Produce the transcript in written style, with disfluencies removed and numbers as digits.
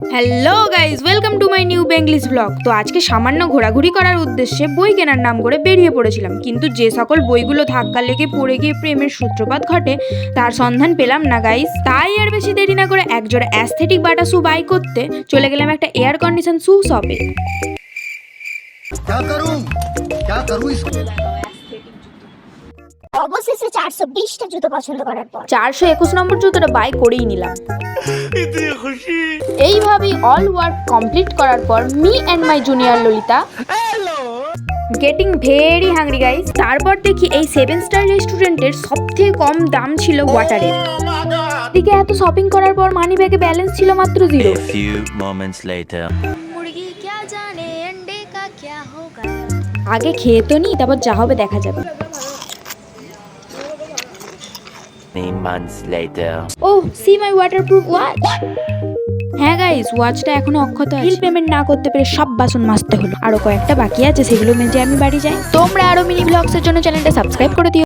Hello guys, welcome to my new Benglish blog. তো আজকে সামান্য ঘোরাঘুরি করার উদ্দেশ্যে বই কেনার নাম করে বেরিয়ে পড়েছিলাম, কিন্তু যে সকল বইগুলো ধাক্কা লেগে পড়ে গিয়ে প্রেমের সূত্রপাত ঘটে তার সন্ধান পেলাম না গাইজ। তাই আর বেশি দেরি না করে একজোড়া অ্যাস্থেটিক বাটা শু বাই করতে চলে গেলাম একটা এয়ার কন্ডিশন শু শপে। অবশেষে 420টা জুতো পছন্দ করার পর 421 নম্বর জুতোটা বাই করেই নিলাম। এইভাবেই অল ওয়ার্ক কমপ্লিট করার পর me and my junior Lalita getting very hungry guys. তারপর দেখি এই 7 স্টার রেস্টুরেন্টের সবথেকে কম দাম ছিল ওয়াটারের। এদিকে এত শপিং করার পর মানি ব্যাগে ব্যালেন্স ছিল মাত্র 0। A few moments later. আগে খেয়ে তো নি, তারপর যা হবে দেখা যাবে। Many months later. ওহ, সি মাই ওয়াটারপ্রুফ ওয়াচ। হ্যাঁ গাইস, ওয়াচটা এখনো অক্ষত আছে। বিল পেমেন্ট না করতে পেরে সব বাসন মাজতে হলো। আরো কয়েকটা বাকি আছে, সেগুলো মেজে আমি বাড়ি যাই। তোমরা আরো মিনি ব্লগসের জন্য চ্যানেলটা সাবস্ক্রাইব করে দিও।